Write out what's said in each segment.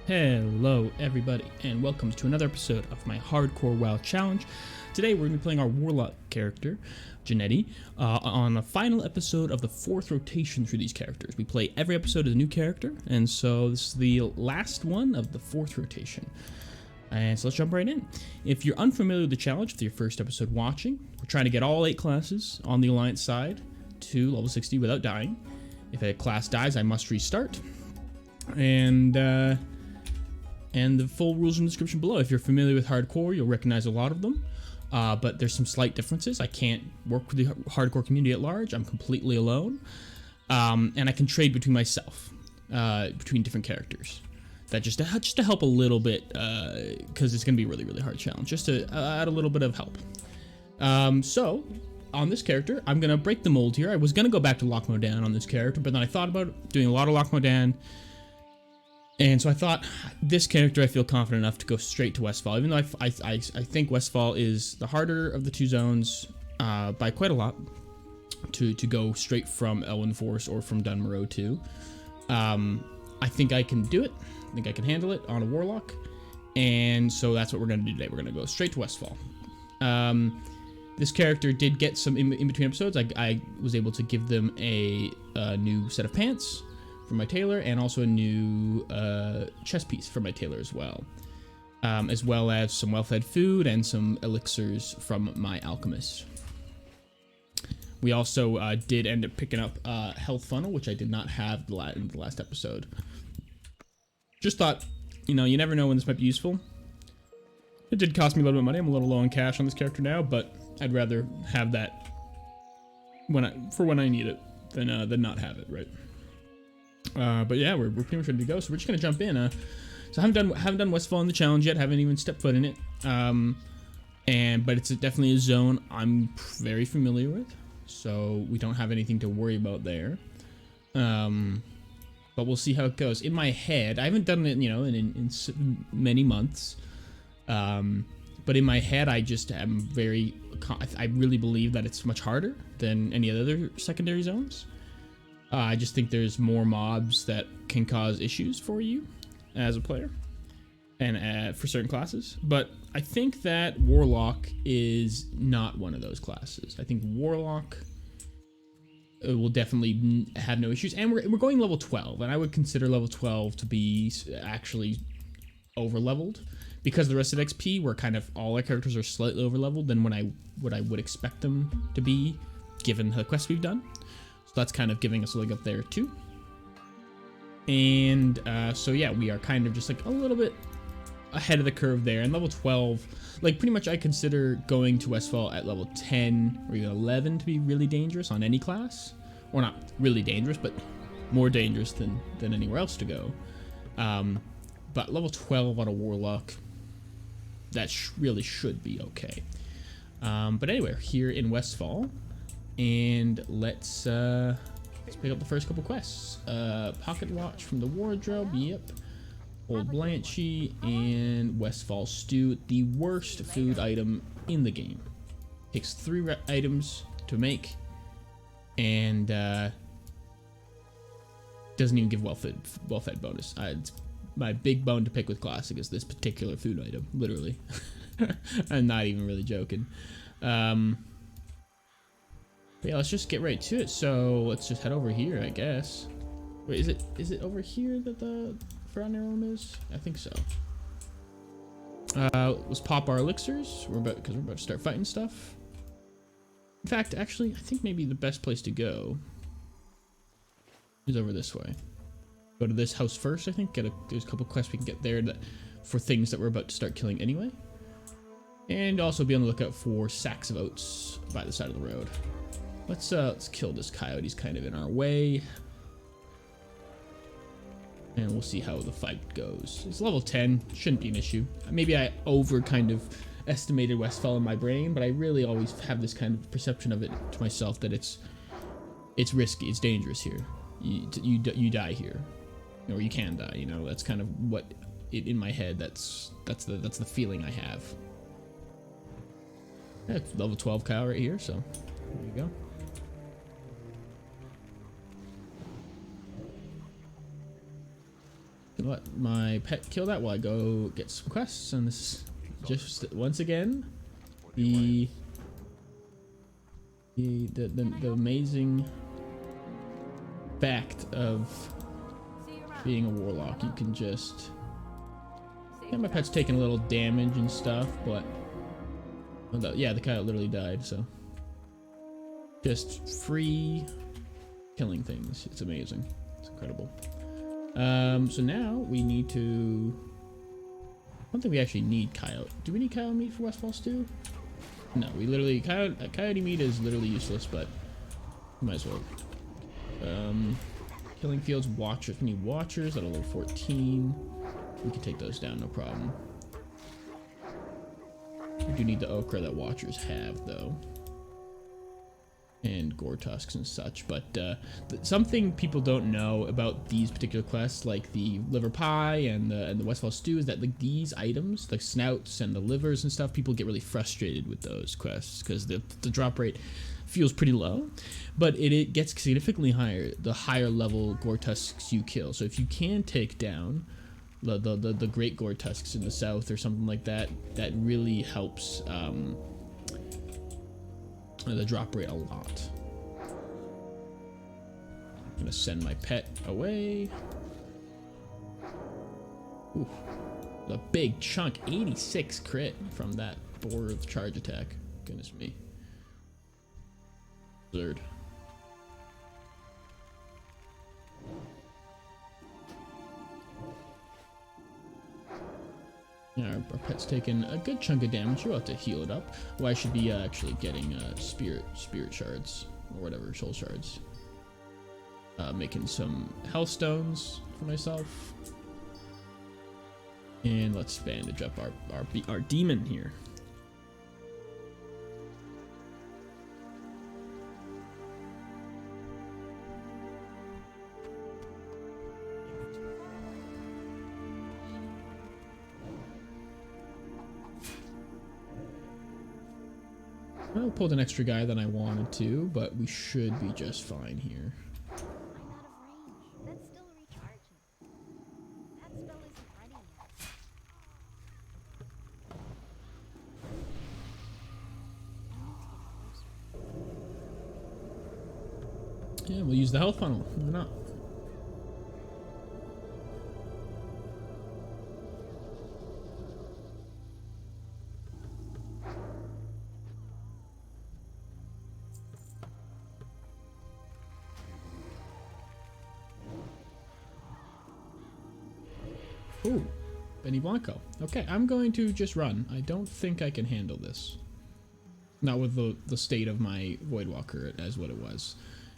Hello everybody, and welcome to another episode of my Hardcore WoW Challenge. Today we're going to be playing our Warlock character, Janetti, on the final episode of the 4th rotation through these characters. We play every episode as a new character, and so this is the last one of the 4th rotation. And so let's jump right in. If you're unfamiliar with the challenge, for your first episode watching, we're trying to get all 8 classes on the Alliance side to level 60 without dying. If a class dies, I must restart. And the full rules in the description below. If you're familiar with hardcore, you'll recognize a lot of them, but there's some slight differences. I can't work with the hardcore community at large. I'm completely alone, and I can trade between myself, between different characters. That just to help a little bit, because it's gonna be a really hard challenge. Just to add a little bit of help. So on this character, I'm gonna break the mold here. I was gonna go back to Lock Modan on this character, but then I thought about doing a lot of Lock Modan. And so I thought, this character I feel confident enough to go straight to Westfall, even though I think Westfall is the harder of the 2 zones by quite a lot to go straight from Elwyn Force or from Dunmorrow 2. I think I can do it. I think I can handle it on a Warlock. And so that's what we're going to do today. We're going to go straight to Westfall. This character did get some in between episodes. I was able to give them a new set of pants for my tailor, and also a new chest piece for my tailor as well as some well-fed food and some elixirs from my alchemist. We also did end up picking up health funnel, which I did not have in the last episode. Just thought, you know, you never know when this might be useful. It did cost me a little bit of money. I'm a little low on cash on this character now, but I'd rather have that when I need it than not have it, right? But yeah, we're pretty much ready to go. So we're just gonna jump in. So I haven't done Westfall in the challenge yet. Haven't even stepped foot in it. But it's definitely a zone I'm very familiar with. So we don't have anything to worry about there. But we'll see how it goes. In my head, I haven't done it, you know, in many months. But in my head, I just am I really believe that it's much harder than any other secondary zones. I just think there's more mobs that can cause issues for you as a player and for certain classes. But I think that Warlock is not one of those classes. I think Warlock will definitely have no issues. And we're going level 12, and I would consider level 12 to be actually over-leveled. Because the rest of XP, where kind of all our characters are slightly over-leveled than what I would expect them to be, given the quests we've done. So that's kind of giving us a leg up there too. And so yeah, we are kind of just like a little bit ahead of the curve there. And level 12, like pretty much I consider going to Westfall at level 10 or even 11 to be really dangerous on any class. Or not really dangerous, but more dangerous than anywhere else to go. But level 12 on a Warlock, that really should be okay. But anyway, we're here in Westfall. And let's pick up the first couple quests. Pocket watch from the wardrobe, yep. Old Blanchy and Westfall stew, the worst food item in the game. Takes 3 items to make, and doesn't even give well-fed bonus. It's my big bone to pick with Classic is this particular food item, literally. I'm not even really joking. But yeah, let's just get right to it. So let's just head over here, I guess. Wait, is it over here that the Forgotten Realm is? I think so. Let's pop our elixirs. Because we're about to start fighting stuff. In fact, actually, I think maybe the best place to go is over this way. Go to this house first, I think. There's a couple quests we can get there for things that we're about to start killing anyway. And also be on the lookout for sacks of oats by the side of the road. Let's kill this coyote. He's kind of in our way. And we'll see how the fight goes. It's level 10. Shouldn't be an issue. Maybe I kind of estimated Westfall in my brain, but I really always have this kind of perception of it to myself that it's risky. It's dangerous here. You die here. Or you can die, you know. That's kind of what in my head that's the feeling I have. Yeah, level 12 cow right here, so there you go. let my pet kill that while I go get some quests. And this is just once again the amazing fact of being a warlock. You can just, yeah, my pet's taking a little damage and stuff, but yeah, the coyote literally died, so just free killing things. It's amazing. It's incredible. So now we need to, I don't think we actually need coyote. Do we need coyote meat for Westfall stew? No, we literally, coyote meat is literally useless, but might as well. Killing fields, watchers. We need watchers at a level 14. We can take those down, no problem. We do need the ochre that watchers have, though. And gore tusks and such, but something people don't know about these particular quests, like the liver pie and the Westfall stew, is that like these items, the snouts and the livers and stuff, people get really frustrated with those quests because the drop rate feels pretty low, but it gets significantly higher the higher level gore tusks you kill. So if you can take down the great gore tusks in the south or something like that, that really helps the drop rate a lot. I'm gonna send my pet away. Ooh, a big chunk, 86 crit from that boar of charge attack. Goodness me. Absurd. Yeah, our pet's taking a good chunk of damage. You'll have to heal it up. Well, I should be actually getting spirit shards or whatever, soul shards. Making some health stones for myself, and let's bandage up our demon here. I pulled an extra guy than I wanted to, but we should be just fine here. I'm out of range. That's still recharging. That spell isn't ready yet. Yeah, we'll use the health funnel. Why not? Ooh, Benny Blanco. Okay, I'm going to just run. I don't think I can handle this. Not with the state of my Voidwalker as what it was.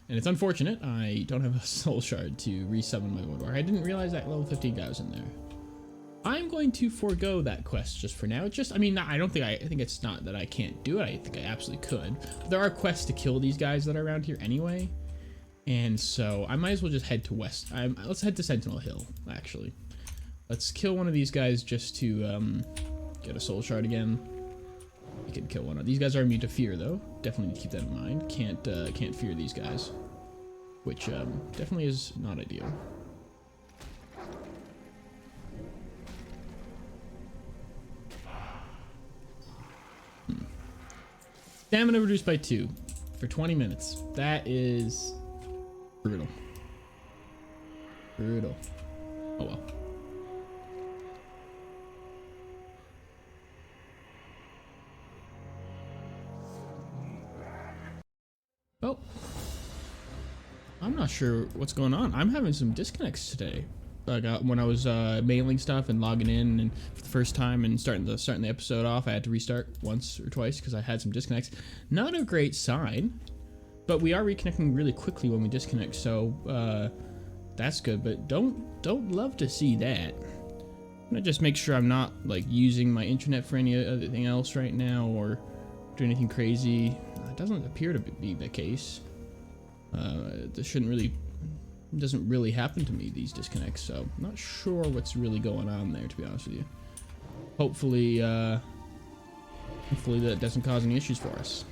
And it's unfortunate, I don't have a soul shard to resummon my Voidwalker. I didn't realize that level 15 guy was in there. I'm going to forego that quest just for now. It's just, I mean, I think it's not that I can't do it. I think I absolutely could. But there are quests to kill these guys that are around here anyway. And so I might as well just head to west. Let's head to Sentinel Hill, actually. Let's kill one of these guys just to get a soul shard again. We can kill one of these guys. Are immune to fear, though. Definitely need to keep that in mind. Can't fear these guys, which definitely is not ideal. Stamina reduced by 2 for 20 minutes. That is brutal. Brutal. Oh well. Oh, I'm not sure what's going on. I'm having some disconnects today. When I was mailing stuff and logging in, and for the first time and starting the episode off, I had to restart once or twice because I had some disconnects. Not a great sign, but we are reconnecting really quickly when we disconnect, so that's good. But don't love to see that. I'm gonna just make sure I'm not like using my internet for anything else right now or doing anything crazy. It doesn't appear to be the case. This doesn't really happen to me, these disconnects, so I'm not sure what's really going on there, to be honest with you. Hopefully that doesn't cause any issues for us.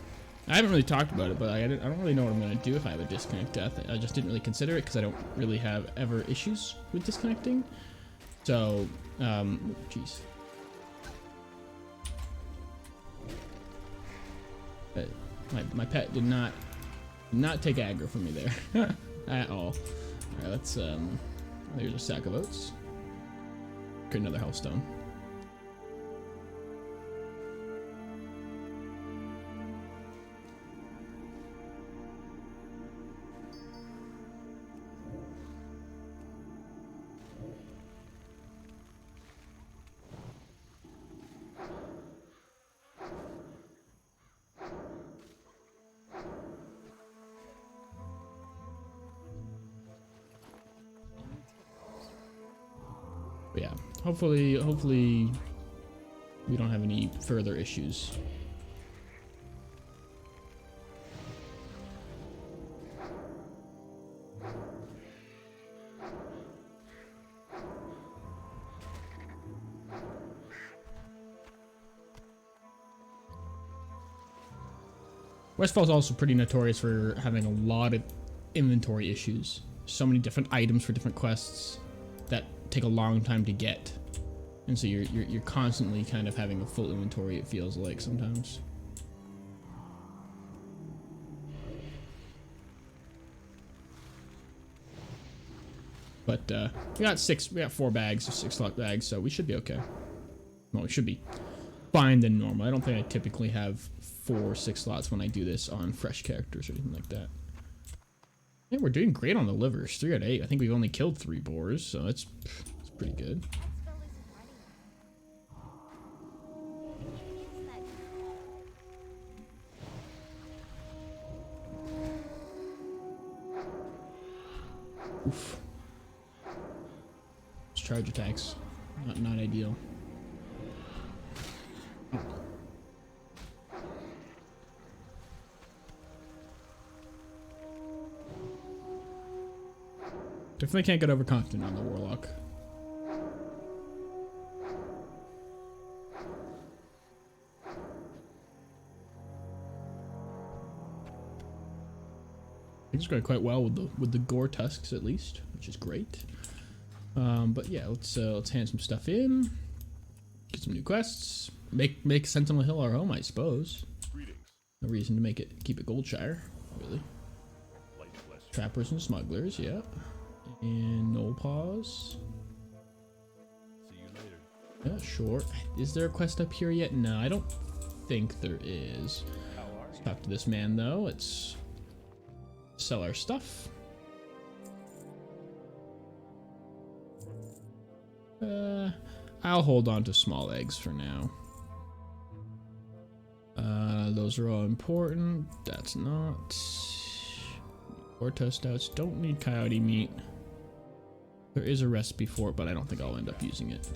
I haven't really talked about it, but I don't really know what I'm going to do if I have a disconnect. I just didn't really consider it because I don't really have ever issues with disconnecting. So, jeez. My pet did not take aggro from me there at all. All right, let's there's a sack of oats. Create another hellstone. But yeah, hopefully we don't have any further issues. Westfall is also pretty notorious for having a lot of inventory issues. So many different items for different quests that take a long time to get, and so you're constantly kind of having a full inventory, it feels like sometimes. But we got 4 bags of 6 slot bags, so we should be okay. Well, we should be fine than normal. I don't think I typically have 4 6 slots when I do this on fresh characters or anything like that. Yeah, we're doing great on the livers. 3 out of 8. I think we've only killed 3 boars, so it's pretty good. Oof. Those charge attacks, not ideal. Definitely can't get overconfident on the Warlock. It's going quite well with the gore tusks at least, which is great. But yeah, let's hand some stuff in, get some new quests, make Sentinel Hill our home, I suppose. Greetings. No reason to keep it Goldshire, really. Trappers and smugglers, yeah. And Knoll Paws. See you later. Yeah, sure. Is there a quest up here yet? No, I don't think there is. How are Let's you? talk to this man though. Let's sell our stuff. I'll hold on to small eggs for now. Those are all important. That's not. Or toast outs. Don't need coyote meat. There is a recipe for it, but I don't think I'll end up using it.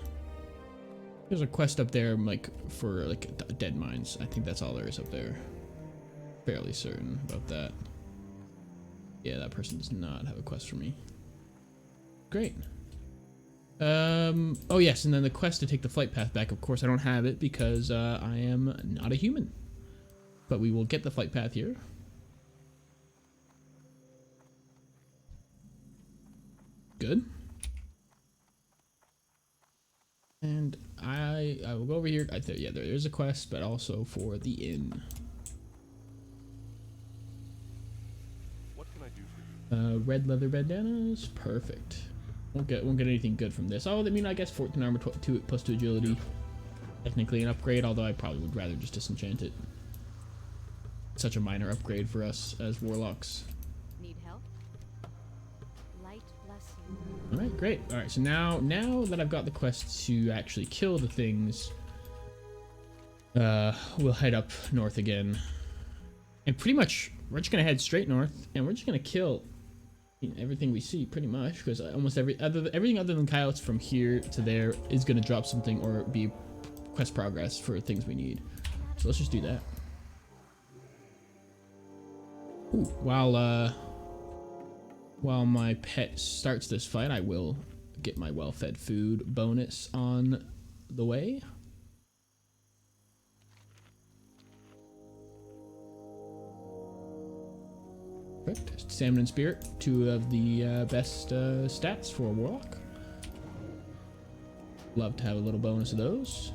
There's a quest up there, like for like dead mines. I think that's all there is up there. Fairly certain about that. Yeah, that person does not have a quest for me. Great. Oh yes, and then the quest to take the flight path back. Of course, I don't have it because I am not a human. But we will get the flight path here. Good. And I will go over here. Yeah, there is a quest, but also for the inn. What can I do for you? Red leather bandanas, perfect. Won't get anything good from this. Oh, I mean, I guess 14 armor, 2 plus 2 agility. Technically an upgrade, although I probably would rather just disenchant it. Such a minor upgrade for us as warlocks. Need help? Light bless you. All right, great. All right, so now that I've got the quest to actually kill the things, we'll head up north again, and pretty much we're just gonna head straight north, and we're just gonna kill everything we see, pretty much, because almost everything other than coyotes from here to there is gonna drop something or be quest progress for things we need. So let's just do that. Ooh, while my pet starts this fight, I will get my well-fed food bonus on the way. Perfect. Salmon and Spirit, 2 of the best stats for a Warlock. Love to have a little bonus of those.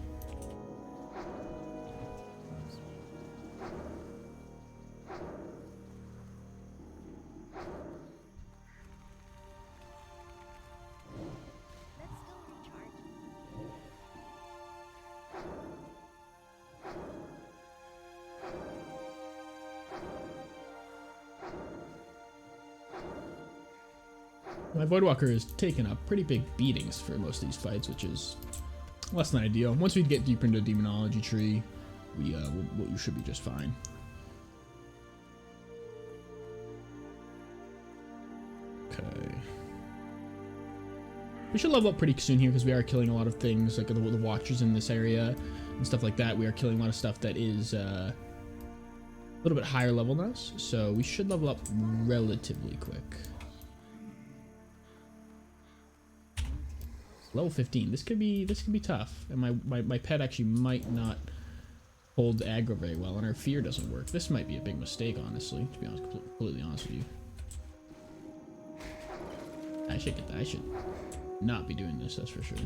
That's still recharging. My Voidwalker is taking up pretty big beatings for most of these fights, which is less than ideal. Once we get deeper into the demonology tree, we should be just fine. Okay. We should level up pretty soon here because we are killing a lot of things, like the watchers in this area and stuff like that. We are killing a lot of stuff that is a little bit higher level than us, so we should level up relatively quick. Level 15. This could be tough, and my pet actually might not hold aggro very well, and our fear doesn't work. This might be a big mistake, honestly. To be honest, completely honest with you, I should not be doing this. That's for sure.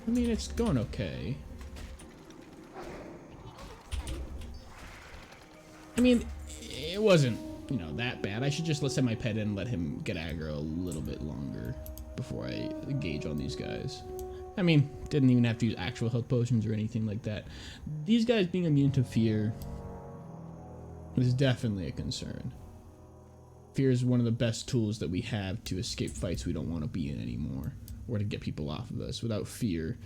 I mean, it's going okay. I mean, it wasn't, you know, that bad. I should just let my pet in and let him get aggro a little bit longer before I engage on these guys. I mean, didn't even have to use actual health potions or anything like that. These guys being immune to fear is definitely a concern. Fear is one of the best tools that we have to escape fights we don't want to be in anymore, or to get people off of us. Without fear,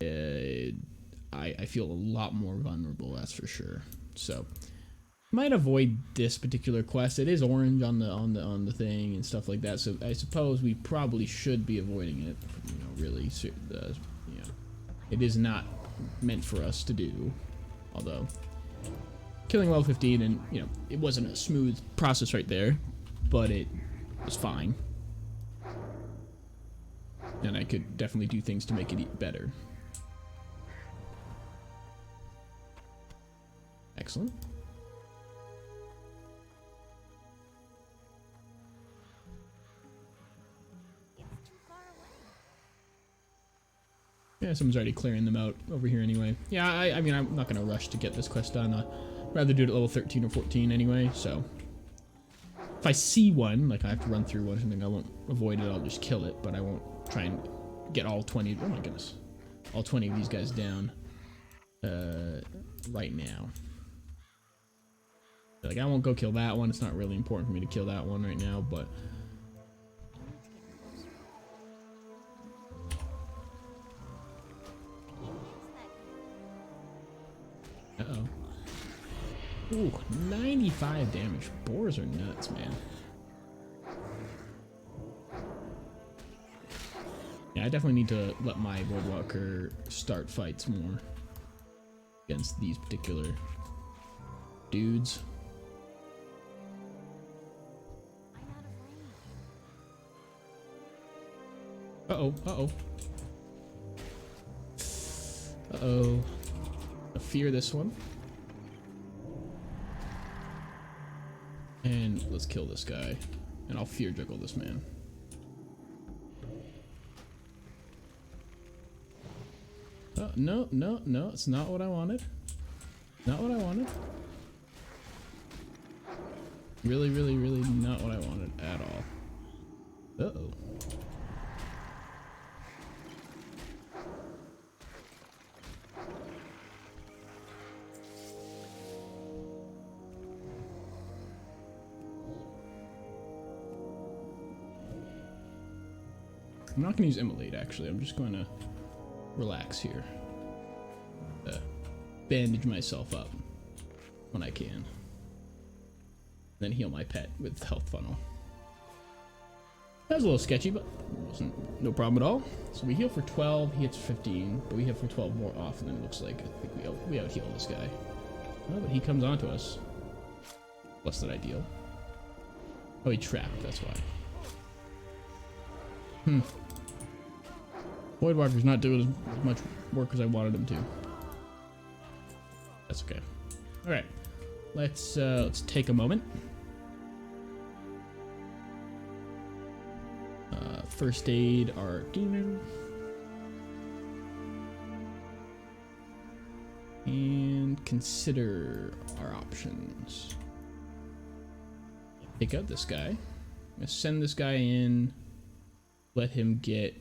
I feel a lot more vulnerable, that's for sure. So might avoid this particular quest. It is orange on the thing and stuff like that, so I suppose we probably should be avoiding it. You know, really, you know, it is not meant for us to do. Although killing level 15, and you know, it wasn't a smooth process right there, but it was fine, and I could definitely do things to make it better. Excellent. It's too far away. Yeah, someone's already clearing them out over here anyway. Yeah, I mean, I'm not gonna rush to get this quest done. Rather do it at level 13 or 14 anyway, so if I see one, like I have to run through one or something, I won't avoid it, I'll just kill it, but I won't try and get all 20, oh my goodness, all 20 of these guys down right now. Like, I won't go kill that one. It's not really important for me to kill that one right now, but uh-oh. Ooh, 95 damage. Boars are nuts, man. Yeah, I definitely need to let my Voidwalker start fights more against these particular dudes. Uh-oh, uh-oh. Uh-oh. I fear this one. And let's kill this guy. And I'll fear juggle this man. No, no, no, it's not what I wanted. Not what I wanted. Really, really, really not what I wanted at all. Uh-oh. I'm not going to use Immolate, actually. I'm just going to relax here. Bandage myself up when I can. Then heal my pet with health funnel. That was a little sketchy, but it wasn't no problem at all. So we heal for 12, he hits 15, but we heal for 12 more often than it looks like. I think we out heal this guy. Oh, but he comes onto us. Less than ideal. Oh, he trapped, that's why. Voidwalker's not doing as much work as I wanted him to. That's okay. All right, let's take a moment. first aid our demon. And consider our options. Take out this guy. I'm gonna send this guy in. Let him get.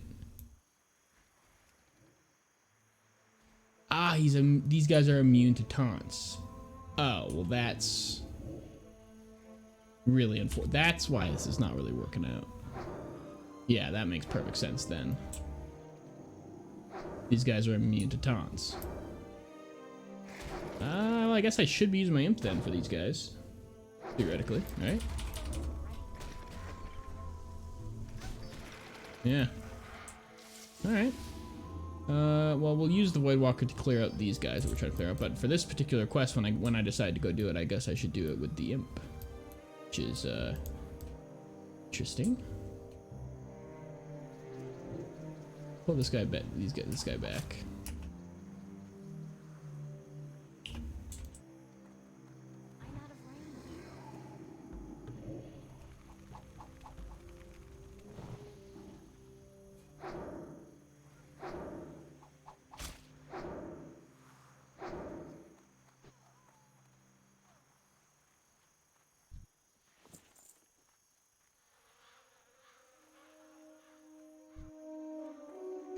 Ah, these guys are immune to taunts. Oh, well, that's really unfortunate. That's why this is not really working out. Yeah, that makes perfect sense then. These guys are immune to taunts. Well, I guess I should be using my imp then for these guys. Theoretically, right? Yeah. Alright. Well, we'll use the Void Walker to clear out these guys that we're trying to clear out, but for this particular quest, when I decide to go do it, I guess I should do it with the imp. Which is, interesting. Pull this guy back. This guy back.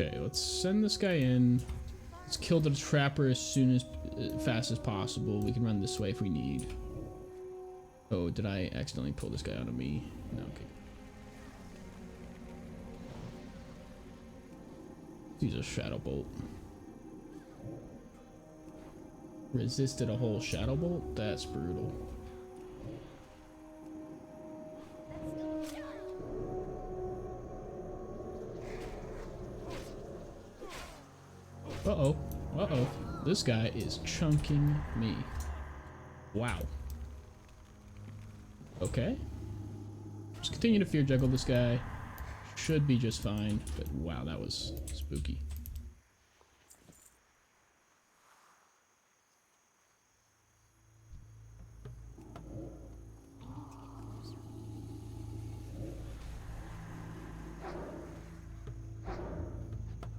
Okay, let's send this guy in. Let's kill the trapper as fast as possible. We can run this way if we need. Oh, did I accidentally pull this guy out of me? No, okay. Use a shadow bolt. Resisted a whole shadow bolt? That's brutal. Uh-oh. Uh-oh. This guy is chunking me. Wow. Okay. Just continue to fear juggle this guy. Should be just fine, but wow, that was spooky.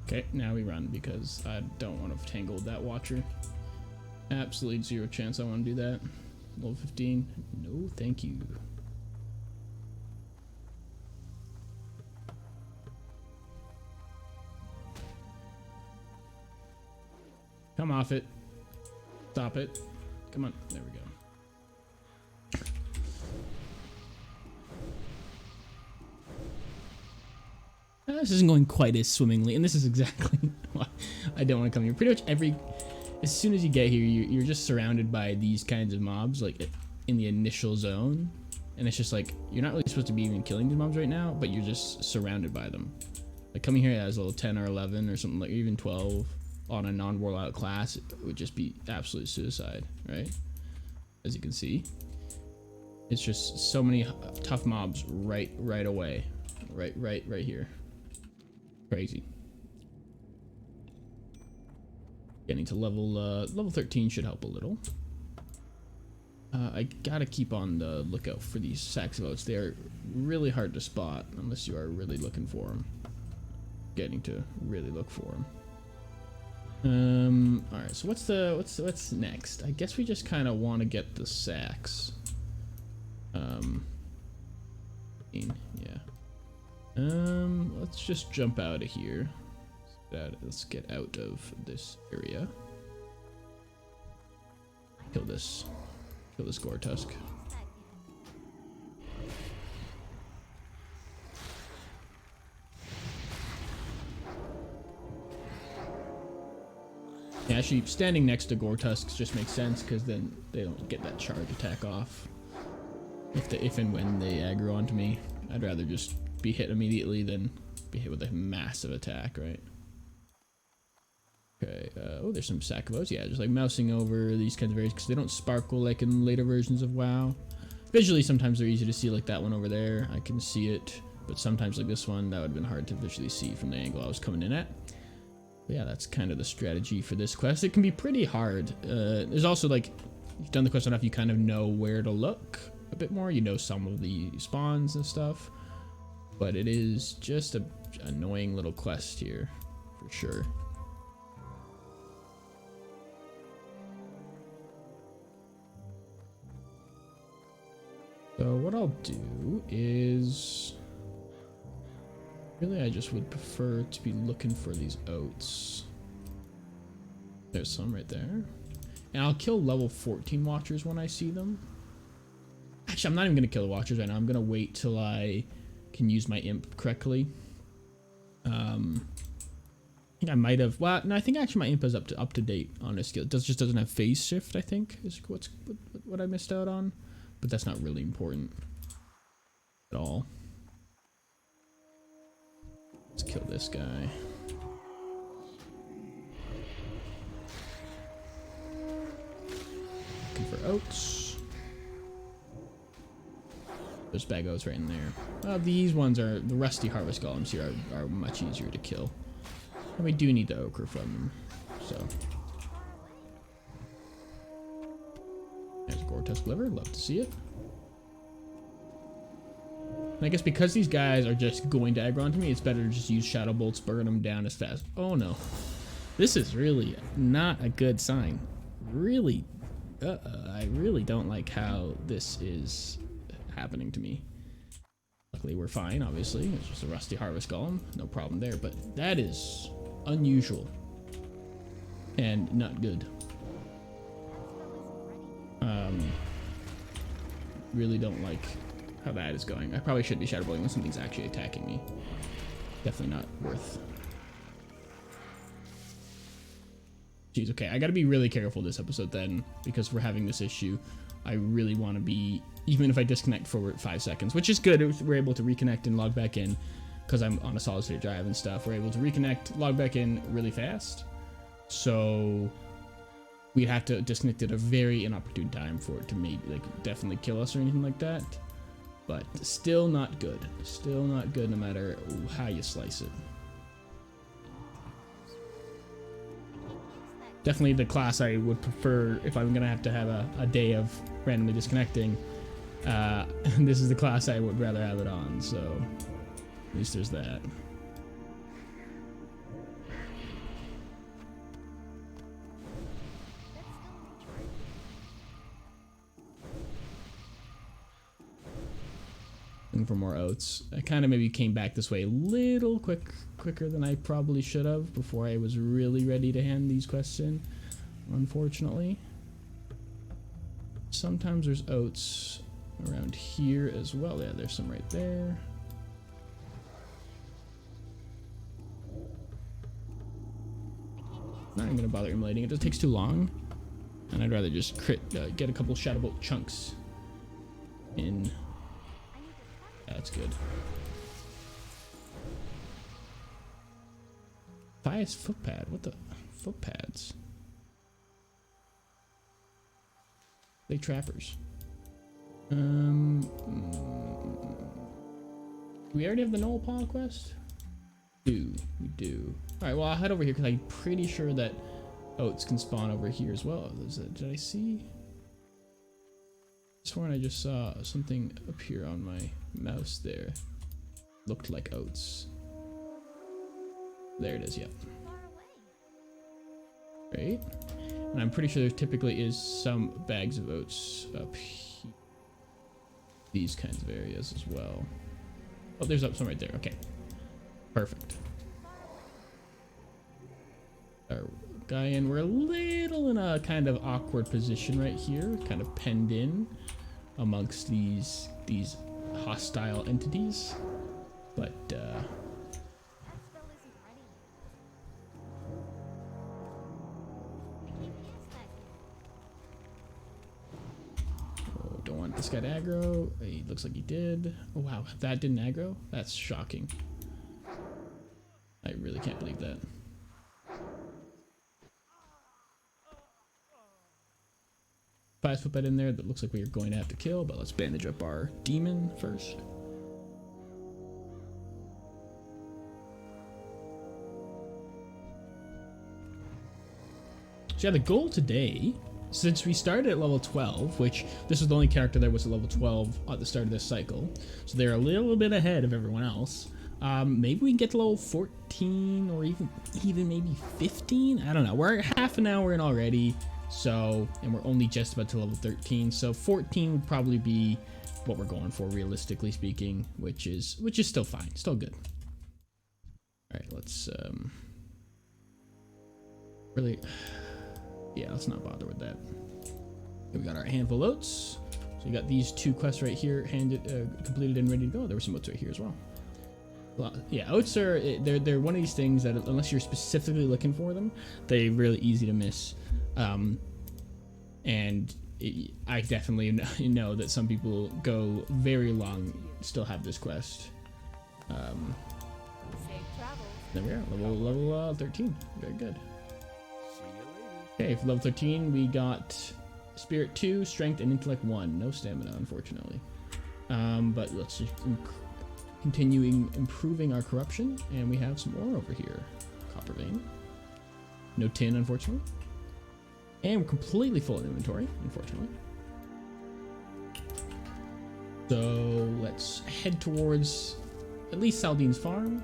Okay, now we run because I don't want to tangle with that watcher. Absolutely zero chance I want to do that. Level 15. No, thank you. Come off it. Stop it. Come on. There we go. This isn't going quite as swimmingly, and this is exactly why I don't want to come here. Pretty much as soon as you get here, you're just surrounded by these kinds of mobs, like in the initial zone, and it's just like, you're not really supposed to be even killing these mobs right now, but you're just surrounded by them. Like coming here as a level 10 or 11 or something, like even 12 on a non-warlock class, it would just be absolute suicide, right? As you can see, it's just so many tough mobs right away, right here. Crazy. Getting to level 13 should help a little. I gotta keep on the lookout for these sacks of oats. They are really hard to spot unless you are really looking for them. Getting to really look for them. All right. So what's next? I guess we just kind of want to get the sacks. Yeah. Let's just jump out of here. Let's get out of this area. Kill this gore tusk. Yeah, actually, standing next to gore tusks just makes sense because then they don't get that charge attack off. If and when they aggro onto me, I'd rather just be hit immediately than be hit with a massive attack, right? Okay, oh, there's some sack of oats. Yeah, just like mousing over these kinds of areas because they don't sparkle like in later versions of WoW. Visually, sometimes they're easy to see, like that one over there. I can see it, but sometimes like this one, that would have been hard to visually see from the angle I was coming in at. But yeah, that's kind of the strategy for this quest. It can be pretty hard. There's also like, if you've done the quest enough, you kind of know where to look a bit more. You know some of the spawns and stuff. but it is just a annoying little quest here, for sure. So what I'll do is, really I just would prefer to be looking for these oats. There's some right there. And I'll kill level 14 watchers when I see them. Actually, I'm not even going to kill the watchers right now. I'm going to wait till I can use my imp correctly. I think I might have, well, no, I think actually my imp is up to date on this skill. It just doesn't have phase shift, I think, is what I missed out on. But that's not really important at all. Let's kill this guy. Looking for oats. There's bag oats right in there. These ones are, the rusty harvest golems here are much easier to kill. And we do need the ochre from them, so. There's a Gore-Tusk liver, love to see it. And I guess because these guys are just going to aggro onto me, it's better to just use Shadow Bolts, burn them down as fast. Oh no. This is really not a good sign. Really, I really don't like how this is happening to me. Luckily we're fine, obviously. It's just a rusty harvest golem, no problem there, but that is unusual and not good. Really don't like how that is going. I probably should be shadow blowing when something's actually attacking me. Definitely not worth. Jeez, okay, I gotta be really careful this episode then, because we're having this issue. I really want to be, even if I disconnect for 5 seconds, which is good. We're able to reconnect and log back in because I'm on a solid state drive and stuff. We're able to reconnect, log back in really fast. So we'd have to disconnect at a very inopportune time for it to maybe like definitely kill us or anything like that. But still not good. Still not good no matter how you slice it. Definitely the class I would prefer if I'm gonna have to have a day of randomly disconnecting. This is the class I would rather have it on, so at least there's that. Looking for more oats. I kind of maybe came back this way a little quicker than I probably should have before I was really ready to hand these quests in, unfortunately. Sometimes there's oats around here as well. Yeah, there's some right there. Not even gonna bother emulating. It just takes too long, and I'd rather just get a couple Shadow Bolt chunks in. That's good. Bias footpad. What the footpads? They trappers. Do we already have the Knoll Paw quest? We do. Alright, well I'll head over here because I'm pretty sure that oats can spawn over here as well. Did I see? I sworn I just saw something appear on my mouse there. Looked like oats. There it is, yep. Great. And I'm pretty sure there typically is some bags of oats up here. These kinds of areas as well. Oh, there's some right there. Okay. Perfect. Our guy in. We're a little in a kind of awkward position right here. Kind of penned in amongst these hostile entities. But, don't want this guy to aggro. He looks like he did. Oh wow, that didn't aggro? That's shocking. I really can't believe that. Bias footpad in there that looks like we are going to have to kill, but let's bandage up our demon first. So yeah, the goal today since we started at level 12, which this was the only character that was at level 12 at the start of this cycle, so they're a little bit ahead of everyone else. Maybe we can get to level 14 or even maybe 15. I don't know. We're half an hour in already, so, and we're only just about to level 13. So 14 would probably be what we're going for, realistically speaking, which is still fine, still good. All right, let's really, yeah, let's not bother with that. Okay, we got our handful of oats. So we got these 2 quests right here, completed and ready to go. There were some oats right here as well. Yeah, oats are, they're one of these things that unless you're specifically looking for them, they're really easy to miss. I definitely know that some people go very long, still have this quest. There we are, level 13. Very good. Okay, for level 13, we got Spirit 2, Strength, and Intellect 1. No stamina, unfortunately. But let's just continuing improving our corruption, and we have some ore over here. Copper vein. No tin, unfortunately. And we're completely full of inventory, unfortunately. So let's head towards at least Saldine's farm.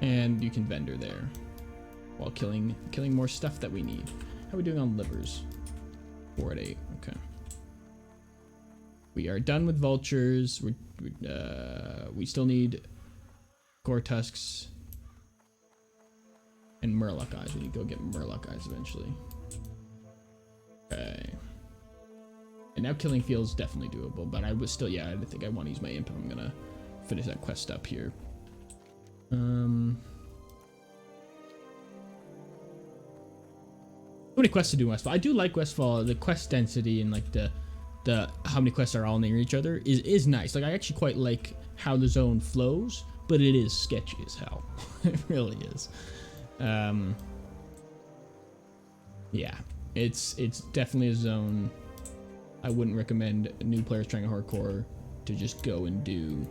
And you can vendor there while killing more stuff that we need. How are we doing on livers? 4 at 8. Okay. We are done with vultures. We still need gore tusks and murloc eyes. We need to go get murloc eyes eventually. Okay. And now killing feels definitely doable, but I was still, yeah, I think I want to use my imp. I'm gonna finish that quest up here. How many quests to do in Westfall? I do like Westfall. The quest density and like the how many quests are all near each other is nice. Like I actually quite like how the zone flows, but it is sketchy as hell. It really is. Yeah, it's definitely a zone I wouldn't recommend new players trying a hardcore to just go and do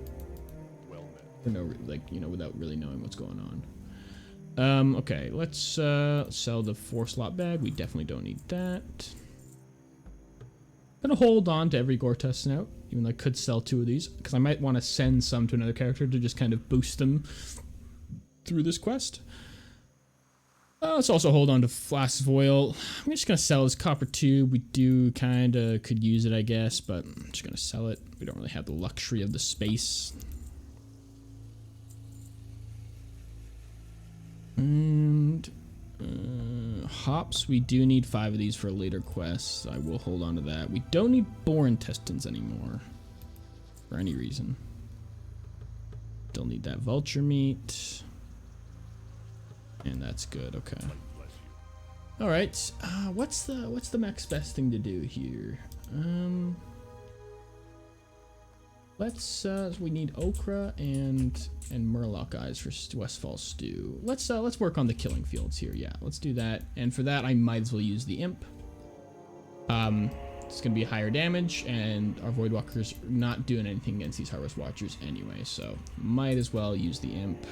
for no, like, you know, without really knowing what's going on. Okay, let's sell the 4-slot bag. We definitely don't need that. I'm gonna hold on to every gore test snout, even though I could sell 2 of these, because I might want to send some to another character to just kind of boost them through this quest. Let's also hold on to flasks of oil. I'm just gonna sell this copper tube. We do kind of could use it, I guess, but I'm just gonna sell it. We don't really have the luxury of the space. And hops, we do need 5 of these for later quests. I will hold on to that. We don't need boar intestines anymore for any reason. Don't need that vulture meat. And that's good, okay. Alright, what's the next best thing to do here? We need okra and murloc eyes for Westfall stew. Let's work on the killing fields here. Yeah, let's do that. And for that, I might as well use the imp. It's gonna be higher damage, and our voidwalkers are not doing anything against these harvest watchers anyway, so might as well use the imp.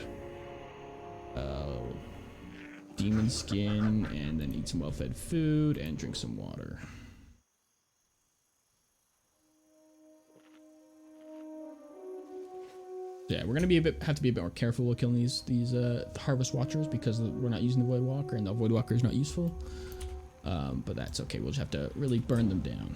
Demon skin, and then eat some well-fed food and drink some water. Yeah, we're gonna have to be a bit more careful with killing these harvest watchers because we're not using the void walker and the void walker is not useful. But that's okay. We'll just have to really burn them down.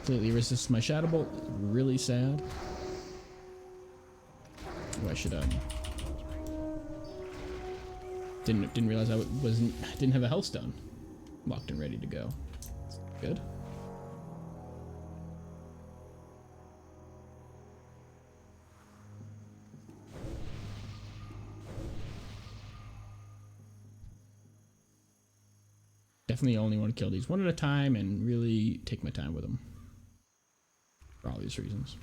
Completely resists my shadow bolt. Really sad. Oh, I should didn't realize I didn't have a hellstone locked and ready to go. Good. Definitely only want to kill these one at a time and really take my time with them. For obvious reasons.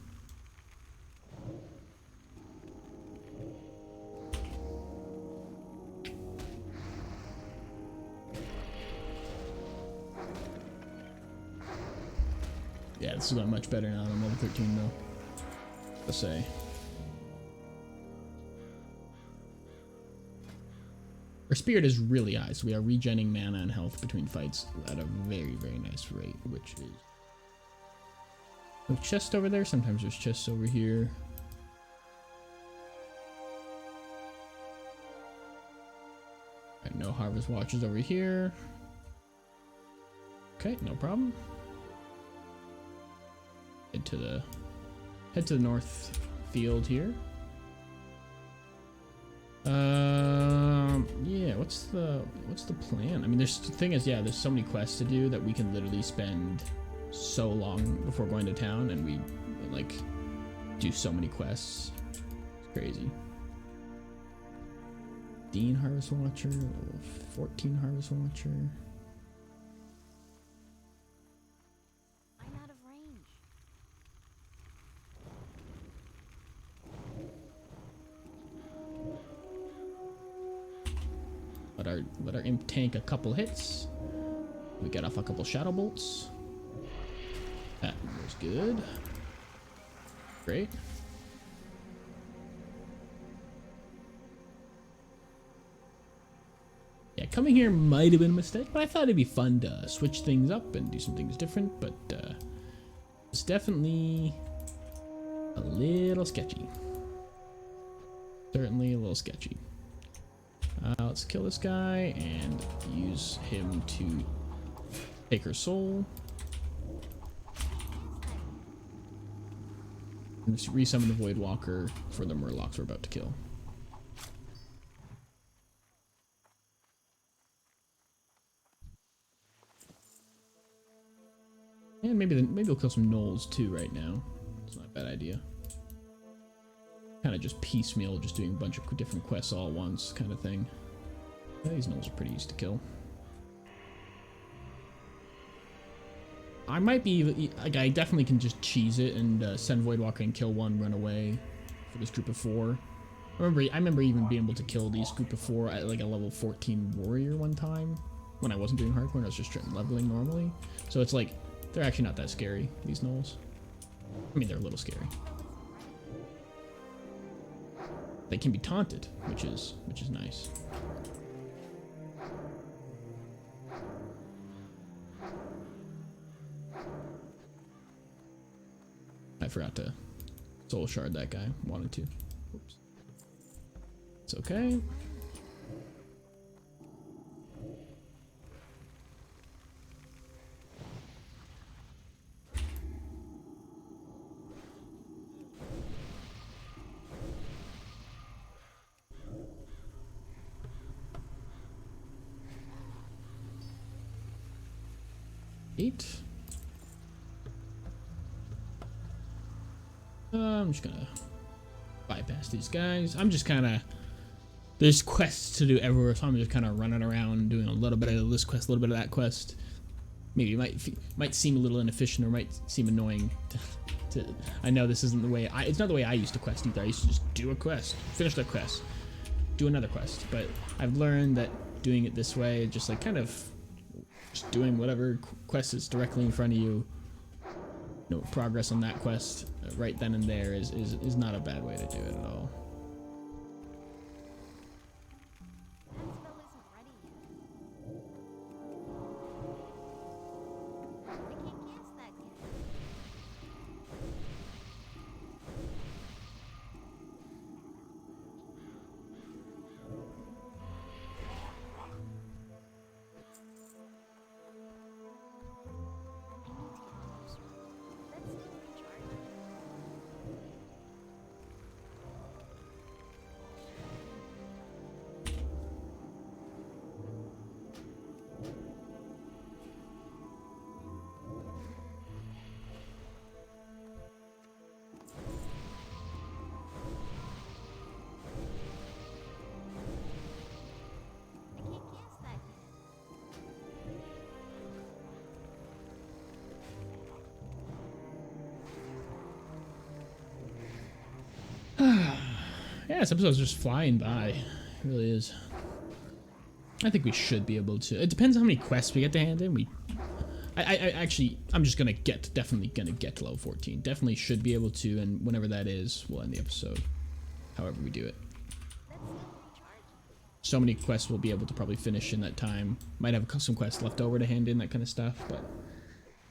Yeah, this is going much better now than level 13 though. Let's say. spirit is really high, so we are regenning mana and health between fights at a very, very nice rate, which is... No chest over there. Sometimes there's chests over here. Right, no harvest watches over here. Okay, no problem. Head to the north field here. Yeah, what's the plan? I mean, the thing is, yeah, there's so many quests to do that we can literally spend so long before going to town, and we like do so many quests. It's crazy. Dean Harvest Watcher, level 14 Harvest Watcher. I'm out of range. Let our imp tank a couple hits. We get off a couple shadow bolts. That was good. Great. Yeah, coming here might have been a mistake, but I thought it'd be fun to switch things up and do some things different, but it's definitely a little sketchy. Certainly a little sketchy. Let's kill this guy and use him to take her soul. And just resummon the Void Walker for the Murlocs we're about to kill. And maybe we'll kill some gnolls too right now. It's not a bad idea. Kind of just piecemeal, just doing a bunch of different quests all at once kind of thing. Yeah, these gnolls are pretty easy to kill. I might be, like, I definitely can just cheese it and send Voidwalker and kill one, run away for this group of 4. I remember even being able to kill these group of 4 at like a level 14 warrior one time when I wasn't doing hardcore and I was just leveling normally. So it's like, they're actually not that scary, these gnolls. I mean, they're a little scary. They can be taunted, which is nice. I forgot to soul shard that guy. Wanted to. Oops. It's okay. I'm just gonna bypass these guys. I'm just kind of, there's quests to do everywhere, so I'm just kind of running around doing a little bit of this quest, a little bit of that quest. Maybe it might seem a little inefficient or might seem annoying to I know this isn't the way it's not the way I used to quest either. I used to just do a quest, finish that quest, do another quest. But I've learned that doing it this way, just like kind of just doing whatever quest is directly in front of you, progress on that quest right then and there is not a bad way to do it at all. Yeah, this episode's just flying by. It really is. I think we should be able to. It depends how many quests we get to hand in. I'm just definitely gonna get to level 14. Definitely should be able to, and whenever that is, we'll end the episode. However we do it. so many quests we'll be able to probably finish in that time. Might have some quests left over to hand in, that kind of stuff, but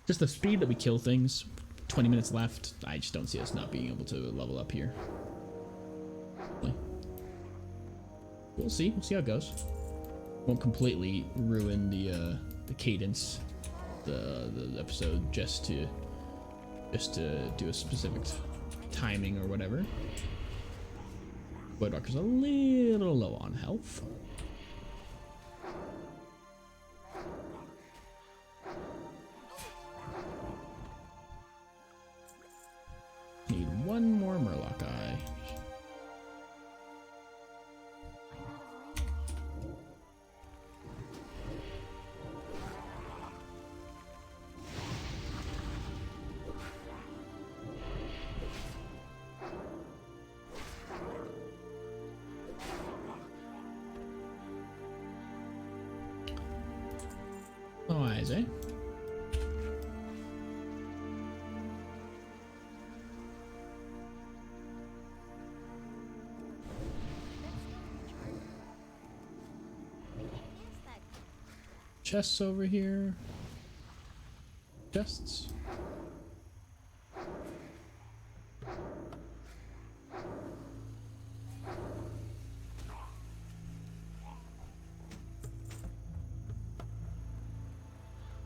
just the speed that we kill things, 20 minutes left, I just don't see us not being able to level up here. We'll see how it goes. Won't completely ruin the cadence, the episode just to do a specific timing or whatever. Voidwalker's a little low on health. Need one more Murloc eye. No eyes, eh? Chests over here. Chests.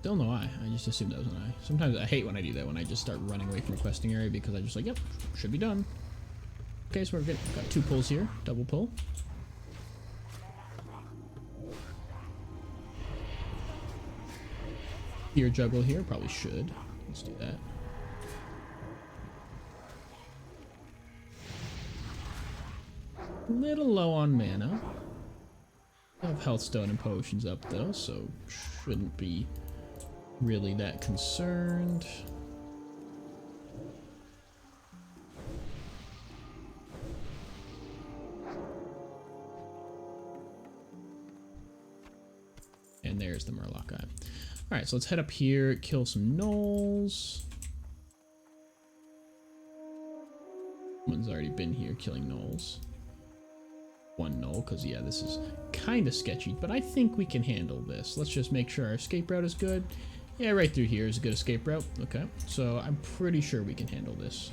Still no eye. I just assumed that was an eye. Sometimes I hate when I do that, when I just start running away from a questing area because I just like, yep, should be done. Okay, so we've got 2 pulls here. Double pull. Ear juggle here. Probably should. Let's do that. A little low on mana. I have health stone and potions up though, so shouldn't be really that concerned. And there's the Murloc eye. Alright, so let's head up here, kill some gnolls. Someone's already been here killing gnolls. 1 gnoll, because yeah, this is kind of sketchy, but I think we can handle this. Let's just make sure our escape route is good. Yeah, right through here is a good escape route. Okay, so I'm pretty sure we can handle this.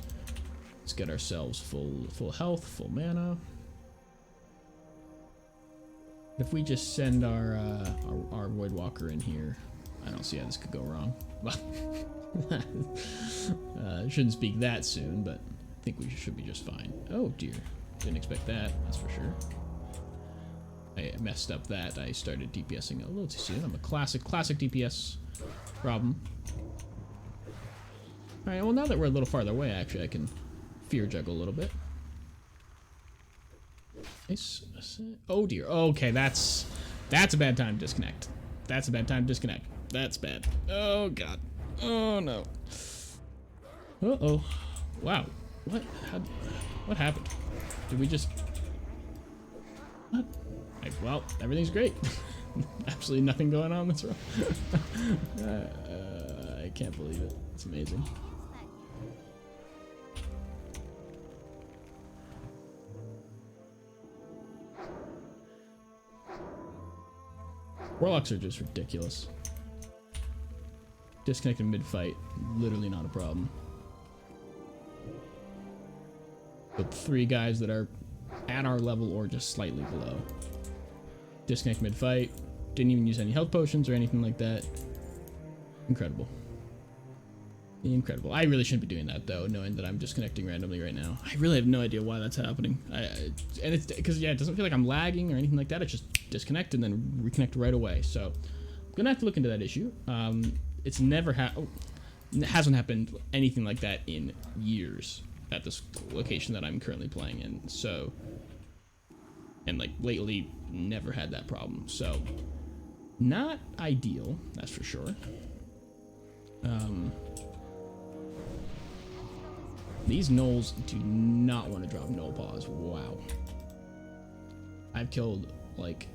Let's get ourselves full health, full mana. If we just send our Voidwalker in here, I don't see how this could go wrong. Shouldn't speak that soon, but I think we should be just fine. Oh dear, didn't expect that, that's for sure. I messed up that. I started DPSing a little too soon. I'm a classic DPS problem. Alright, well now that we're a little farther away, actually I can fear juggle a little bit. Nice. Oh dear. Okay, that's a bad time to disconnect. That's a bad time to disconnect. That's bad. Oh god. Oh no. Uh-oh. Wow. What happened? Did we just... What? Well, everything's great. Absolutely nothing going on this row. I can't believe it. It's amazing. Warlocks are just ridiculous. Disconnected mid-fight, literally not a problem. But 3 guys that are at our level or just slightly below. Disconnect mid-fight. Didn't even use any health potions or anything like that. Incredible. Incredible. I really shouldn't be doing that though, knowing that I'm disconnecting randomly right now. I really have no idea why that's happening. And it's because yeah, it doesn't feel like I'm lagging or anything like that. It's just disconnect and then reconnect right away. So I'm gonna have to look into that issue. It's never hasn't happened anything like that in years at this location that I'm currently playing in. So, and like lately, never had that problem. So, not ideal, that's for sure. These gnolls do not want to drop gnoll paws. Wow. I've killed like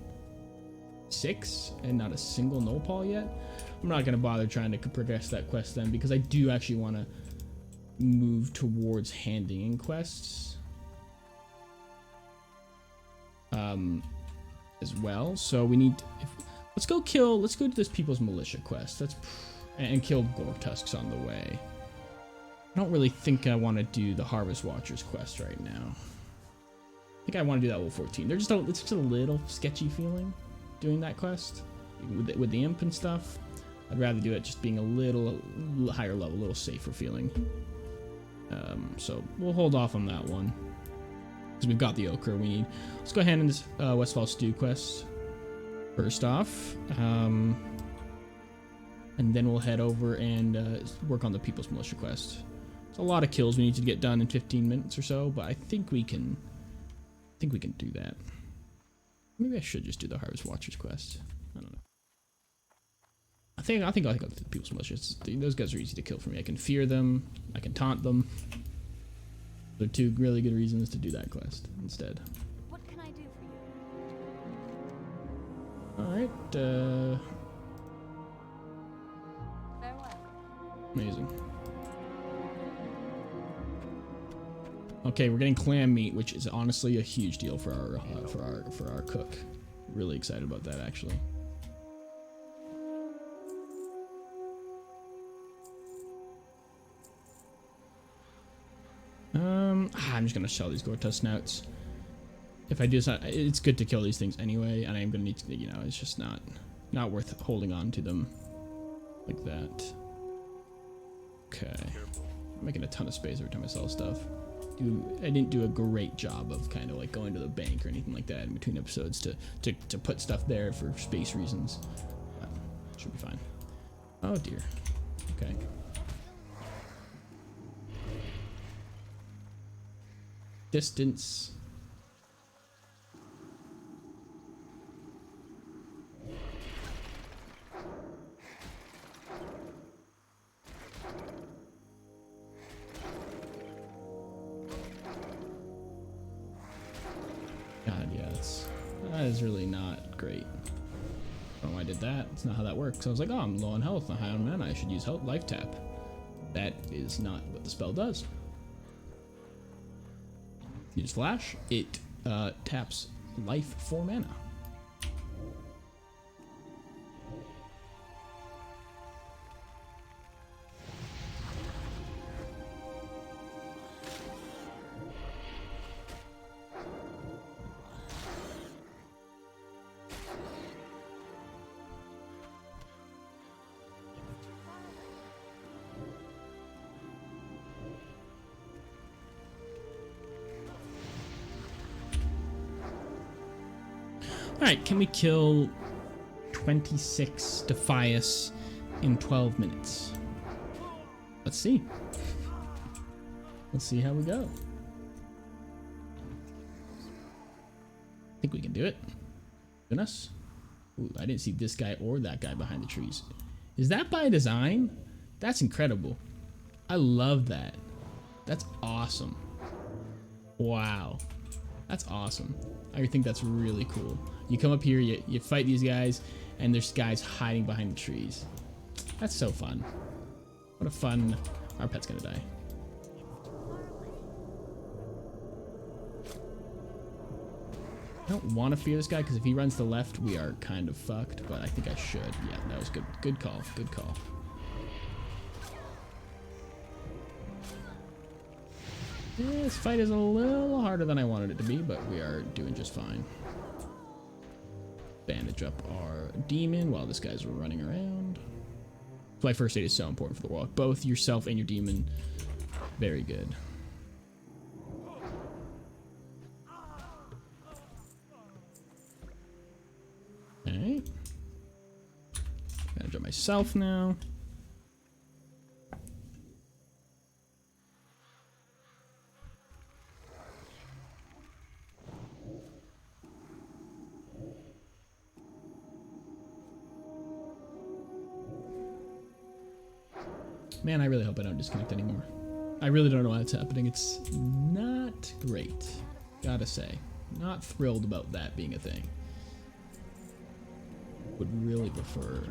6 and not a single gnoll paw yet. I'm not gonna bother trying to progress that quest then because I do actually want to move towards handing in quests. as well. So we need. Let's go do this People's Militia quest. And kill gore tusks on the way. I don't really think I want to do the Harvest Watchers quest right now. I think I want to do that level 14. It's just a little sketchy feeling doing that quest with the imp and stuff. I'd rather do it just being a little higher level, a little safer feeling. So we'll hold off on that one because we've got the ochre we need. Let's go ahead and this Westfall stew quest first off, and then we'll head over and work on the People's Militia quest. It's a lot of kills we need to get done in 15 minutes or so, but I think we can. Do that. Maybe I should just do the Harvest Watchers quest. I don't know. I think I'll do the People's Militia. Those guys are easy to kill for me. I can fear them. I can taunt them. They're two really good reasons to do that quest instead. What can I do for you? All right. Farewell. Amazing. Okay, we're getting clam meat, which is honestly a huge deal for our cook. Really excited about that, actually. I'm just gonna sell these Gorta snouts. If I do this, it's good to kill these things anyway, and I'm gonna need to, you know, it's just not worth holding on to them like that. Okay, I'm making a ton of space every time I sell stuff. I didn't do a great job of kind of like going to the bank or anything like that in between episodes to put stuff there for space reasons. But should be fine. Oh dear. Okay. Distance. God, yeah, that is really not great. I don't know why I did that. It's not how that works. I was like, oh, I'm low on health, I'm high on mana, I should use health life tap. That is not what the spell does. Use flash, it taps life for mana. Alright, can we kill 26 Defias in 12 minutes? Let's see. Let's see how we go. I think we can do it. Goodness. Ooh, I didn't see this guy or that guy behind the trees. Is that by design? That's incredible. I love that. That's awesome. Wow. That's awesome. I think that's really cool. You come up here, you fight these guys, and there's guys hiding behind the trees. That's so fun. What a fun... Our pet's gonna die. I don't want to fear this guy, because if he runs to the left, we are kind of fucked, but I think I should. Yeah, that was good. Good call. Good call. Yeah, this fight is a little harder than I wanted it to be, but we are doing just fine. Bandage up our demon while this guy's running around. That's why first aid is so important for the Warlock. Both yourself and your demon. Very good. Alright. Bandage up myself now. Man, I really hope I don't disconnect anymore. I really don't know why it's happening. It's not great. Gotta say. Not thrilled about that being a thing. Would really prefer...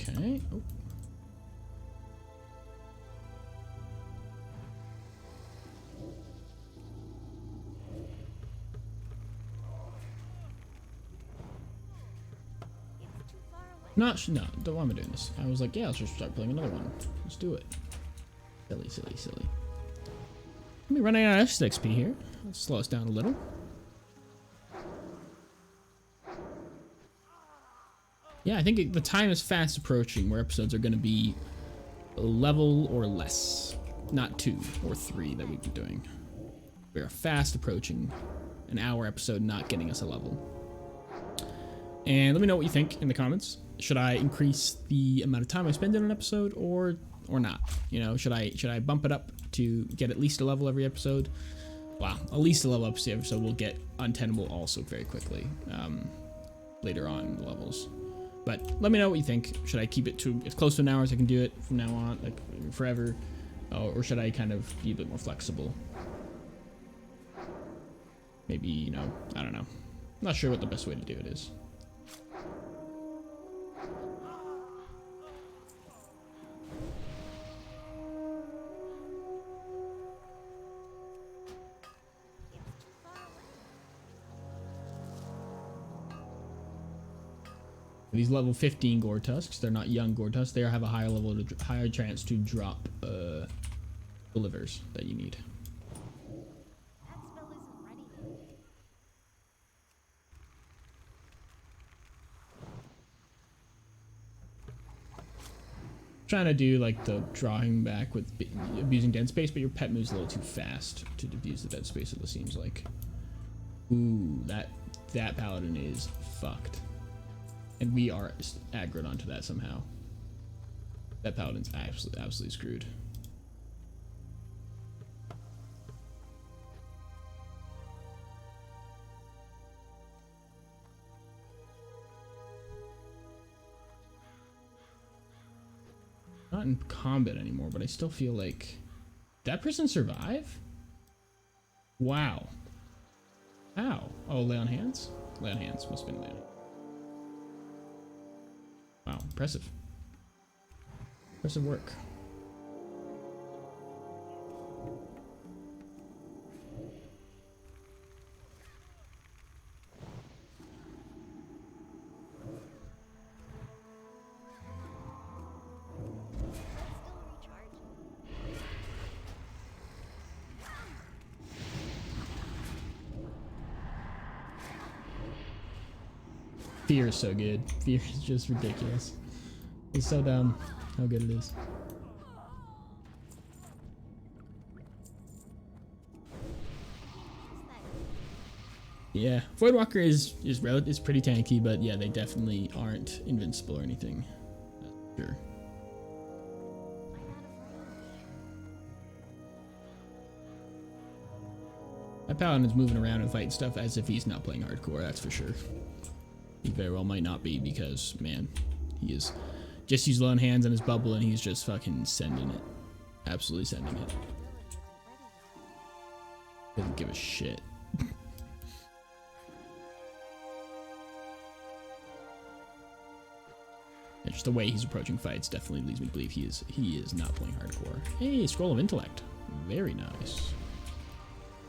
Okay. Oh. It's too far away. No, don't want me doing this. I was like, yeah, let's just start playing another one. Let's do it. Silly, silly, silly. Let me running out of XP here. Let's slow us down a little. Yeah, I think the time is fast approaching where episodes are going to be a level or less. Not 2 or 3 that we've been doing. We are fast approaching an hour episode not getting us a level. And let me know what you think in the comments. Should I increase the amount of time I spend in an episode or not? You know, should I bump it up to get at least a level every episode? Wow, at least a level up every episode will get untenable also very quickly later on in the levels. But let me know what you think. Should I keep it to as close to an hour as I can do it from now on, like forever? Or should I kind of be a bit more flexible? Maybe, you know, I don't know. I'm not sure what the best way to do it is. It's too far away. These level 15 gore tusks, they're not young gore tusks. They have a higher chance to drop the livers that you need. That spell isn't ready yet. Trying to do like the drawing back with abusing dead space, but your pet moves a little too fast to abuse the dead space. It seems like. Ooh, that paladin is fucked, and we are aggroed onto that somehow. That paladin's absolutely screwed. Not in combat anymore, but I still feel like... Did that person survive? Wow. How? Oh, lay on hands? Lay on hands. Must have been lay on. Wow, impressive. Impressive work. Fear is so good. Fear is just ridiculous. It's so dumb how good it is. Yeah, Voidwalker is pretty tanky, but yeah, they definitely aren't invincible or anything. That's sure. My paladin is moving around and fighting stuff as if he's not playing hardcore. That's for sure. He very well might not be because, man, he is just used lone hands on his bubble and he's just fucking sending it. Absolutely sending it. Doesn't give a shit. And just the way he's approaching fights definitely leads me to believe he is not playing hardcore. Hey, Scroll of Intellect. Very nice.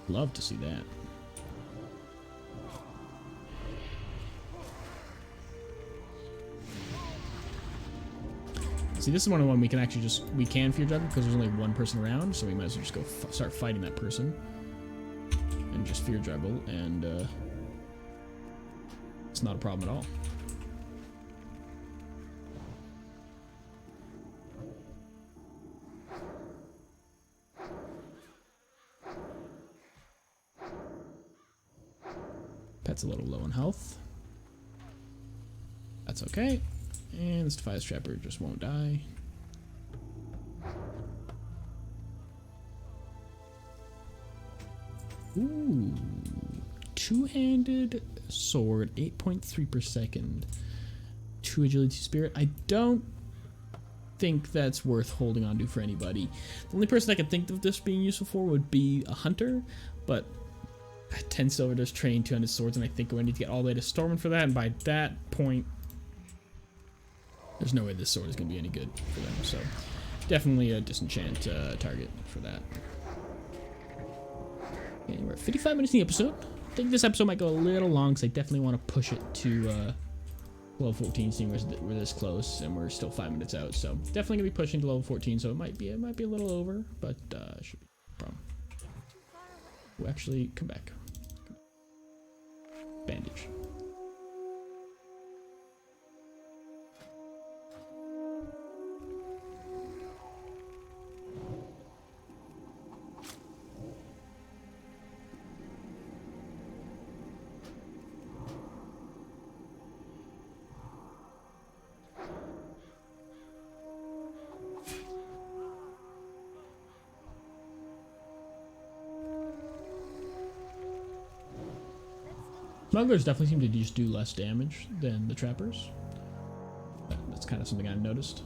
Love to see that. See, this is one we can actually we can fear juggle because there's only one person around, so we might as well just go start fighting that person and just fear juggle, and it's not a problem at all. Pet's a little low in health. That's okay. And this Defias Trapper just won't die. Ooh. Two-handed sword, 8.3 per second. 2 agility spirit. I don't think that's worth holding on to for anybody. The only person I could think of this being useful for would be a hunter, but 10 silver does train 200 swords, and I think we need to get all the way to Stormwind for that, and by that point, There's no way this sword is going to be any good for them, so definitely a disenchant target for that. Okay, we're at 55 minutes in the episode. I think this episode might go a little long because I definitely want to push it to 12-14, seeing we're this close and we're still 5 minutes out. So definitely gonna be pushing to level 14. So it might be a little over, but should be no problem. We'll actually come back. Bandage. Smugglers definitely seem to just do less damage than the trappers. That's kind of something I've noticed.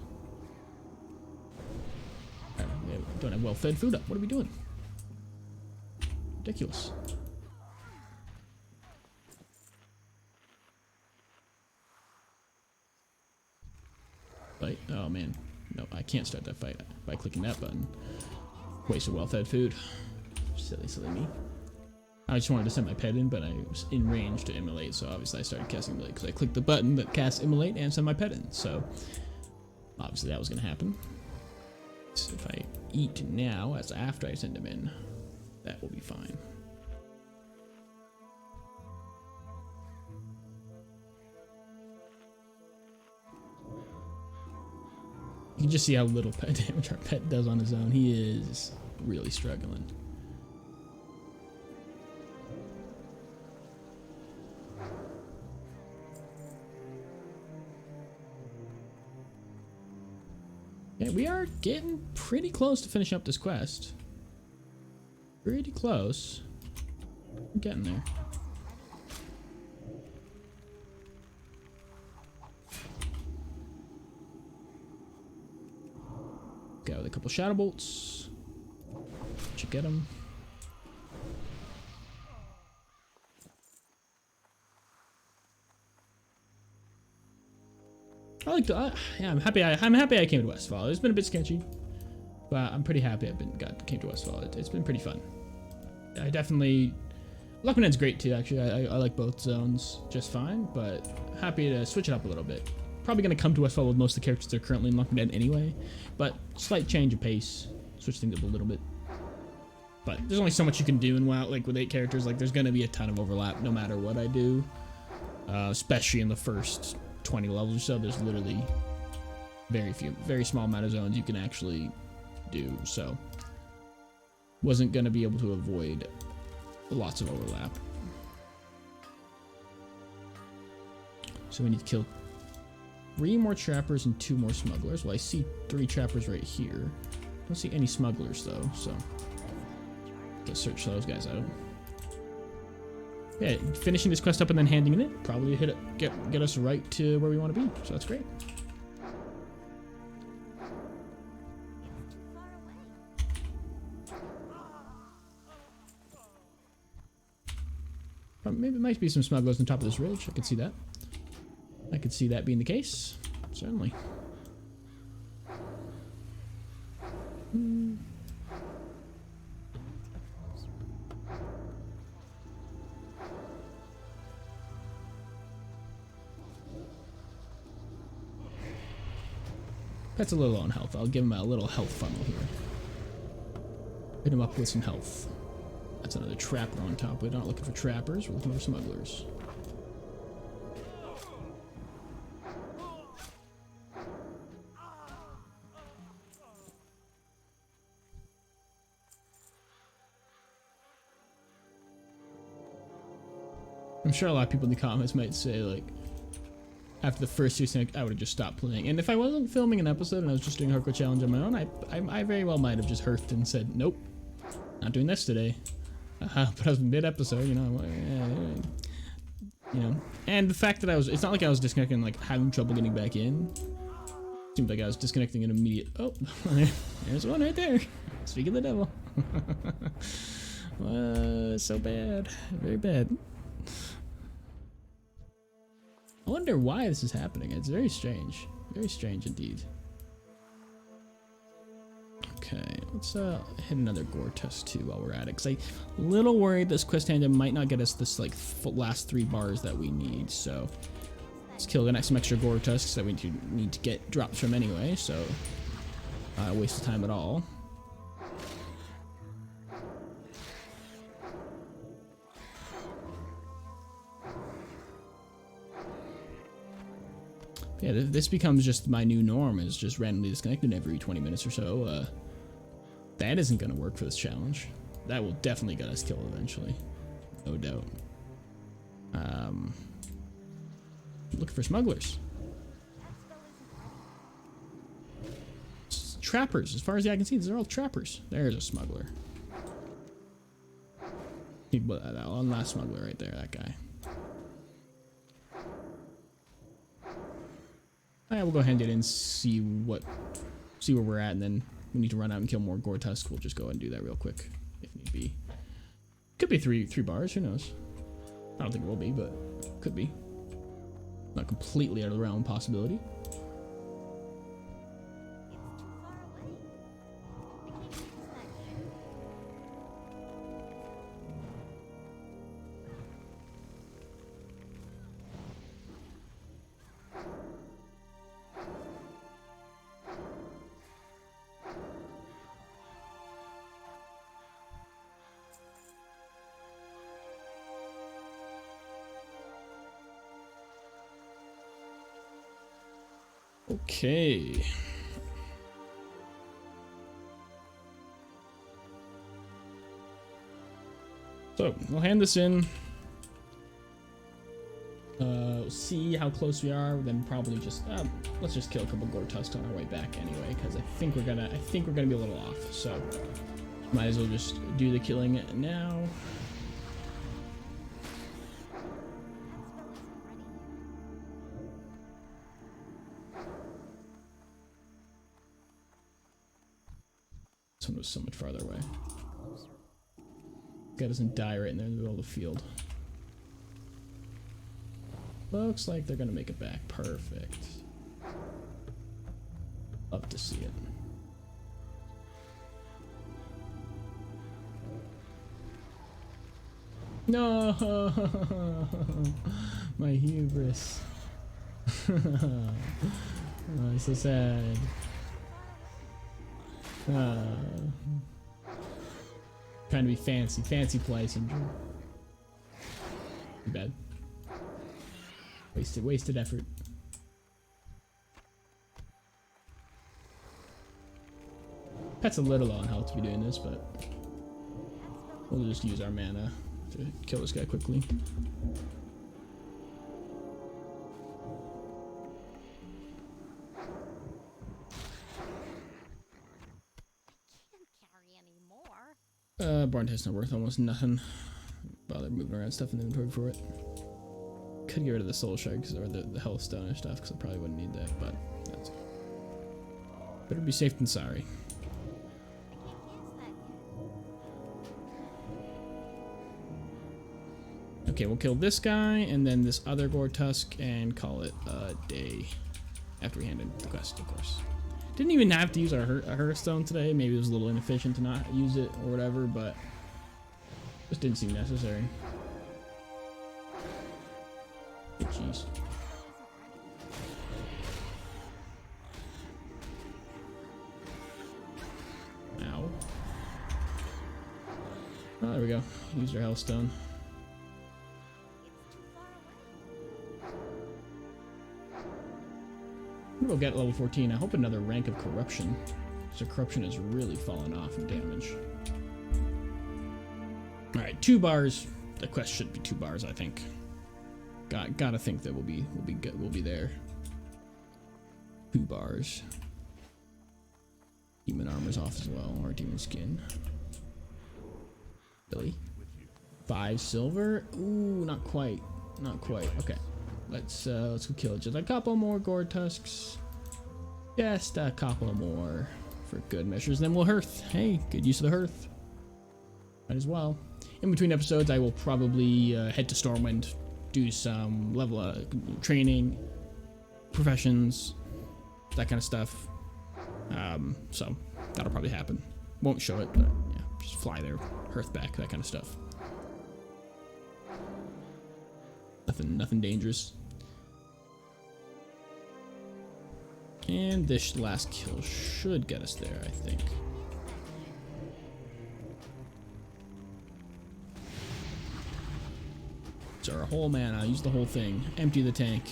Right, we don't have well-fed food up. What are we doing? Ridiculous. Fight. Oh man. No, I can't start that fight by clicking that button. Waste of well-fed food. Silly, silly me. I just wanted to send my pet in, but I was in range to immolate, so obviously I started casting immolate because I clicked the button that casts immolate and send my pet in. So obviously that was going to happen. So if I eat now, as after I send him in, that will be fine. You can just see how little pet damage our pet does on his own. He is really struggling. Yeah, we are getting pretty close to finishing up this quest. Pretty close. We're getting there. Go with a couple shadow bolts. Should get them. I like to. Yeah, I'm happy. I'm happy I came to Westfall. It's been a bit sketchy, but I'm pretty happy came to Westfall. It's been pretty fun. I definitely. Luckmanen's great too. Actually, I like both zones just fine, but happy to switch it up a little bit. Probably gonna come to Westfall with most of the characters that are currently in Luckman anyway, but slight change of pace, switch things up a little bit. But there's only so much you can do in WoW. Like with 8 characters, like there's gonna be a ton of overlap no matter what I do, especially in the first 20 levels or so. There's literally very small amount of zones you can actually do, so wasn't going to be able to avoid lots of overlap. So we need to kill 3 more trappers and 2 more smugglers. Well, I see 3 trappers right here. Don't see any smugglers though, so let's search those guys out. Yeah, finishing this quest up and then handing it probably get us right to where we want to be. So that's great. Maybe it might be some smugglers on top of this ridge. I could see that. I could see that being the case. Certainly. Pet's a little low on health. I'll give him a little health funnel here. Hit him up with some health. That's another trapper on top. We're not looking for trappers, we're looking for smugglers. I'm sure a lot of people in the comments might say, like, after the first 2 seconds, I would have just stopped playing. And if I wasn't filming an episode and I was just doing a hardcore challenge on my own, I very well might have just hurted and said, nope, not doing this today. But I was mid-episode, you know, and the fact that it's not like I was disconnecting, like having trouble getting back in. Seemed like I was disconnecting an immediate. Oh, there's one right there. Speak of the devil. So bad, very bad. I wonder why this is happening. It's very strange. Very strange indeed. Okay, let's hit another gore test too while we're at it, because I'm a little worried this quest tandem might not get us this like last 3 bars that we need. So let's kill the next some extra gore tusks that we need to get drops from anyway. So waste of time at all. Yeah, this becomes just my new norm, is just randomly disconnecting every 20 minutes or so. That isn't going to work for this challenge. That will definitely get us killed eventually. No doubt. Looking for smugglers. Trappers. As far as the eye can see, these are all trappers. There's a smuggler. That one last smuggler right there, that guy. Yeah, we'll go ahead and get in, see where we're at, and then we need to run out and kill more gore tusks. We'll just go ahead and do that real quick, if need be. Could be three bars, who knows? I don't think it will be, but could be. Not completely out of the realm of possibility. Okay. So, we'll hand this in. See how close we are, then probably just let's just kill a couple gore tusks on our way back anyway, because I think we're gonna be a little off. So, might as well just do the killing now. This one was so much farther away. Guy doesn't die right in there in the middle of the field. Looks like they're gonna make it back. Perfect. Love to see it. No, my hubris. Oh, it's so sad. Trying to be fancy play syndrome. Too bad. Wasted effort. Pet's a little on health to be doing this, but we'll just use our mana to kill this guy quickly. Barn test's not worth almost nothing. Bother moving around stuff in the inventory for it. Could get rid of the soul shards or the health stone and stuff, because I probably wouldn't need that, but that's better be safe than sorry. Okay, we'll kill this guy and then this other gore tusk and call it a day. After we hand in the quest, of course. Didn't even have to use our Hearthstone today. Maybe it was a little inefficient to not use it or whatever, but just didn't seem necessary. Oh, jeez. Ow. Oh, there we go. Used our Hellstone. We'll get level 14. I hope another rank of corruption. So corruption has really fallen off in damage. Alright, 2 bars. The quest should be 2 bars, I think. Gotta think that we'll be good. We'll be there. 2 bars. Demon armor's off as well, or demon skin. Really? 5 silver? Ooh, not quite. Not quite. Okay. Let's go kill just a couple more gore tusks. Just a couple more for good measures. Then we'll hearth. Hey, good use of the hearth. Might as well. In between episodes, I will probably head to Stormwind, do some level training, professions, that kind of stuff. So that'll probably happen. Won't show it, but yeah, just fly there, hearth back, that kind of stuff. Nothing dangerous. And this last kill should get us there, I think. It's our whole mana. Use the whole thing. Empty the tank.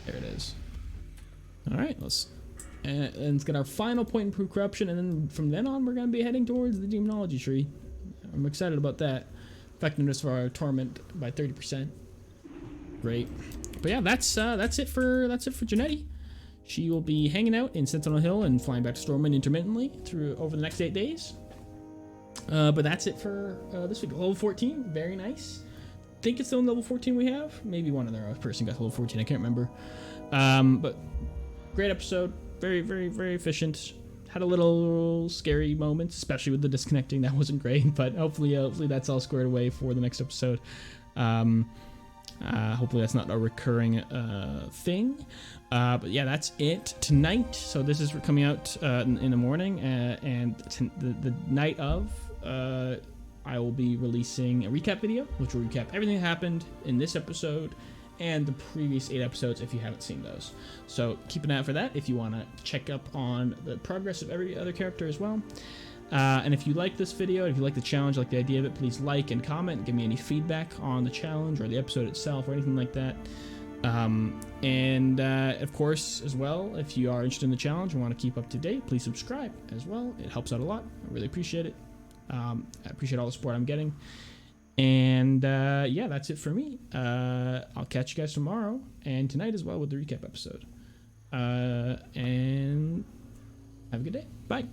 There it is. All right, let's get our final point in Improve Corruption, and then from then on, we're gonna be heading towards the Demonology tree. I'm excited about that. Effectiveness for our Torment by 30%. Great. But yeah, that's it for Janetti. She will be hanging out in Sentinel Hill and flying back to Stormwind intermittently through over the next 8 days. But that's it for this week. Level 14, very nice. Think it's still in level 14 we have. Maybe one other person got to level 14. I can't remember. But great episode. Very, very, very efficient. Had a little scary moments, especially with the disconnecting. That wasn't great, but hopefully that's all squared away for the next episode. Hopefully that's not a recurring thing. But yeah, that's it tonight. So this is coming out in the morning, and the night of, I will be releasing a recap video, which will recap everything that happened in this episode and the previous 8 episodes if you haven't seen those. So keep an eye out for that if you want to check up on the progress of every other character as well. And if you like this video, if you like the challenge, like the idea of it, please like and comment and give me any feedback on the challenge or the episode itself or anything like that. Of course, as well, if you are interested in the challenge and want to keep up to date, please subscribe as well. It helps out a lot. I really appreciate it. I appreciate all the support I'm getting. And yeah, that's it for me. I'll catch you guys tomorrow and tonight as well with the recap episode. And have a good day. Bye.